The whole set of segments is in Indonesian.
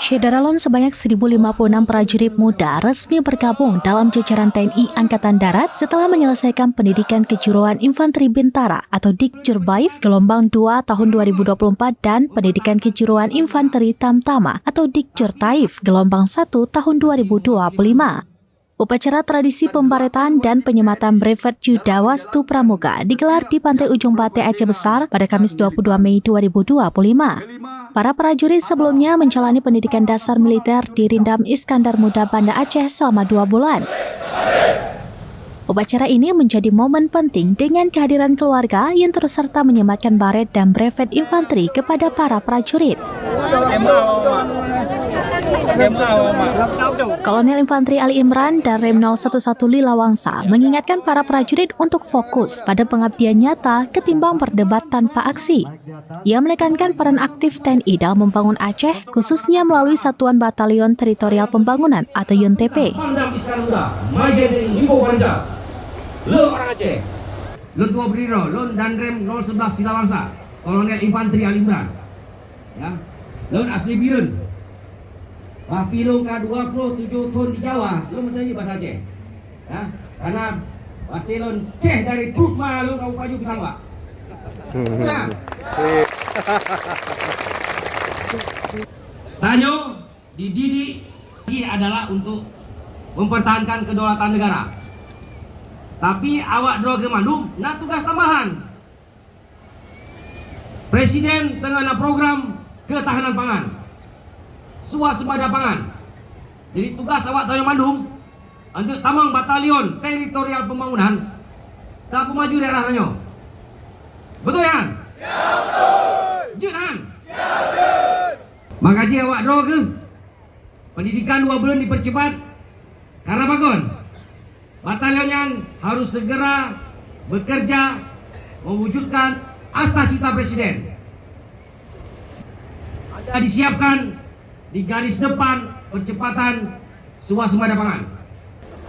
Syederalon sebanyak 1.056 prajurit muda resmi bergabung dalam jajaran TNI Angkatan Darat setelah menyelesaikan pendidikan kejuruan Infanteri Bintara atau Dikjur Baif gelombang 2 tahun 2024 dan pendidikan kejuruan Infanteri Tamtama atau Dikjur Taif gelombang 1 tahun 2025. Upacara tradisi pembaretan dan penyematan brevet Yuda Wastu Pramuka digelar di Pantai Ujung Bate Aceh Besar pada Kamis 22 Mei 2025. Para prajurit sebelumnya menjalani pendidikan dasar militer di Rindam Iskandar Muda Banda Aceh selama 2 bulan. Upacara ini menjadi momen penting dengan kehadiran keluarga yang turut serta menyematkan baret dan brevet infanteri kepada para prajurit. Kolonel Infanteri Ali Imran dan Rem 011 Lila Wangsa mengingatkan para prajurit untuk fokus pada pengabdian nyata ketimbang berdebat tanpa aksi. Ia menekankan peran aktif TNI dalam membangun Aceh, khususnya melalui Satuan Batalion Teritorial Pembangunan atau YUNTP. Lo orang Aceh, Lon Tua Berdiro, Lon dan Rem 011 Lila Wangsa, Kolonel Infanteri Ali Imran, ya, Lon asli Birun. Pilung K27 tahun di Jawa, lo menjadi bahasa Aceh, ya, karena Batilon Ceh dari Prukma, lo kau paju ke Sambak. Ya. Tanyo dididik adalah untuk mempertahankan kedaulatan negara. Tapi awak doa ke Mandum, nak tugas tambahan. Presiden tengah nak program ketahanan pangan, swasembada pangan. Jadi tugas awak Tanjung Mandum untuk tamang batalion teritorial pembangunan tak maju daerah Tanyo. Betul ya? Ya betul. Jangan. Ya betul. Makaji awak doa ke pendidikan 2 bulan dipercepat karena bagon. Batalion yang harus segera bekerja mewujudkan asta cita Presiden. Ada disiapkan di garis depan percepatan swasembada pangan.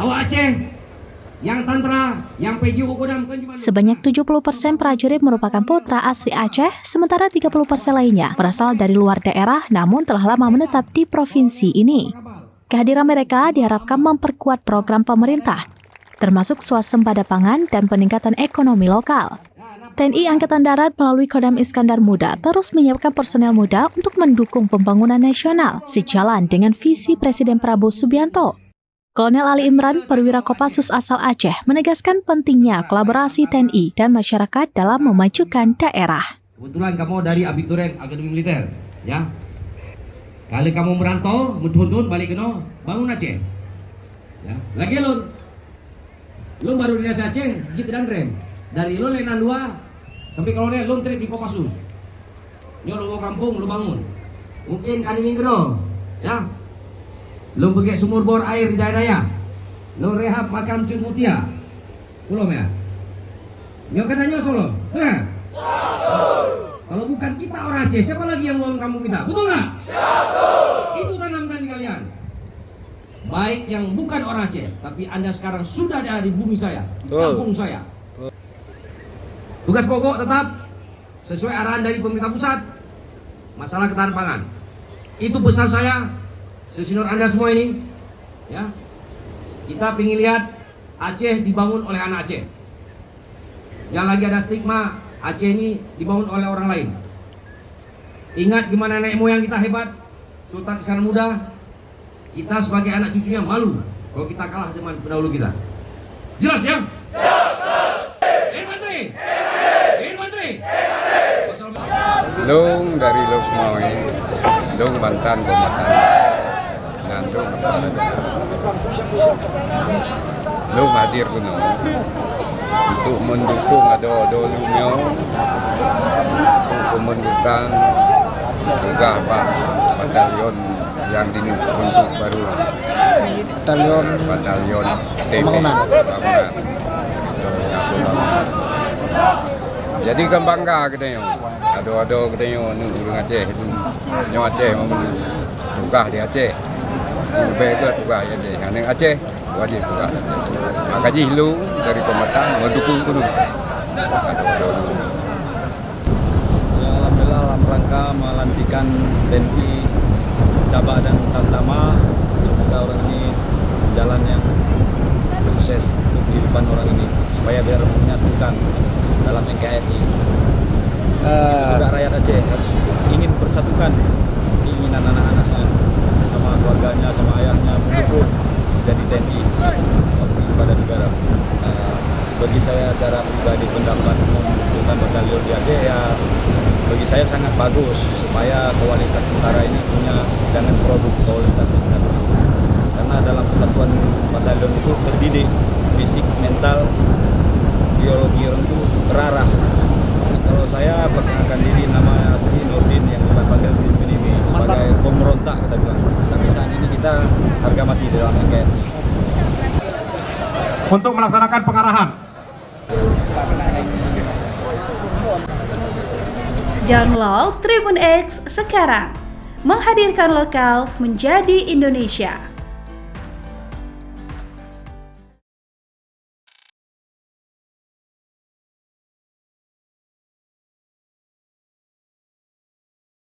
Awak Aceh yang tentara, yang PJU Kodam. Sebanyak 70% prajurit merupakan putra asli Aceh, sementara 30% lainnya berasal dari luar daerah namun telah lama menetap di provinsi ini. Kehadiran mereka diharapkan memperkuat program pemerintah, termasuk swasembada pangan dan peningkatan ekonomi lokal. TNI Angkatan Darat melalui Kodam Iskandar Muda terus menyiapkan personel muda untuk mendukung pembangunan nasional sejalan dengan visi Presiden Prabowo Subianto. Kolonel Ali Imran, perwira Kopassus asal Aceh, menegaskan pentingnya kolaborasi TNI dan masyarakat dalam memajukan daerah. Kebetulan kamu dari Abiturien Akademi Militer, ya. Kalau kamu merantau, muntun balik ke bangun Aceh. Ya, lagi lo baru di Aceh, Jik dan Rem. Dari lo Lenan 2 sampai kolonel lo trip di Kopassus. Nyo lo kampung lo bangun. Mungkin kaningin kero, ya. Lo pergi sumur bor air di daerah. Lo rehab makam Cun Mutia. Belum ya? Nyo katanya Solo. Ya? Kalau bukan kita orang Aceh, siapa lagi yang bangun kampung kita? Betul nggak? Ya, betul. Itu tanamkan di kalian. Baik yang bukan orang Aceh, tapi Anda sekarang sudah ada di bumi saya, di kampung saya. Tugas pokok tetap sesuai arahan dari pemerintah pusat, masalah ketahanan pangan. Itu pesan saya, senior Anda semua ini, ya. Kita ingin lihat Aceh dibangun oleh anak Aceh. Yang lagi ada stigma Aceh ini dibangun oleh orang lain. Ingat gimana nenek moyang kita hebat, Sultan Iskandar Muda. Kita sebagai anak cucunya malu kalau kita kalah dengan pendahulu kita. Jelas ya? Infanteri! Infanteri! Long dari Los Maui, Long Bantan, Komatan, Ngantung, Long hadir kuno untuk mendukung ado-adolumnya untuk mendukung juga Pak Batalion yang dibentuk baru, Batalion TP Pembangunan. Jadi kan bangga kita yo. Ado kita yo orang Aceh itu. Nyo Aceh membuka di Aceh. Berbeda juga ya Aceh. Yang Aceh wajib buka Aceh. Maka Jihlu dari Kombatan mendukung itu. Alhamdulillah dalam rangka melantikan TNI Caba dan Tamtama, semoga orang ini jalan yang sukses untuk kehidupan orang ini supaya biar menyatukan dalam NKRI. Itu juga rakyat Aceh harus ingin bersatukan keinginan anak-anaknya sama keluarganya, sama ayahnya mendukung menjadi TNI kepada negara. Bagi saya secara pribadi pendapat membutuhkan batalion di Aceh ya bagi saya sangat bagus supaya kualitas tentara ini punya jangan produk kualitas yang kita perlu. Karena dalam kesatuan batalion itu terdidik fisik, mental, biologi orang itu terarah. Kalau saya perkenalkan diri nama asli Nurdin yang kita panggil Binimi sebagai pemberontak kita bilang. Sampai saat ini kita harga mati di dalam NKRI. Untuk melaksanakan pengarahan. Download Tribun X sekarang, menghadirkan lokal menjadi Indonesia.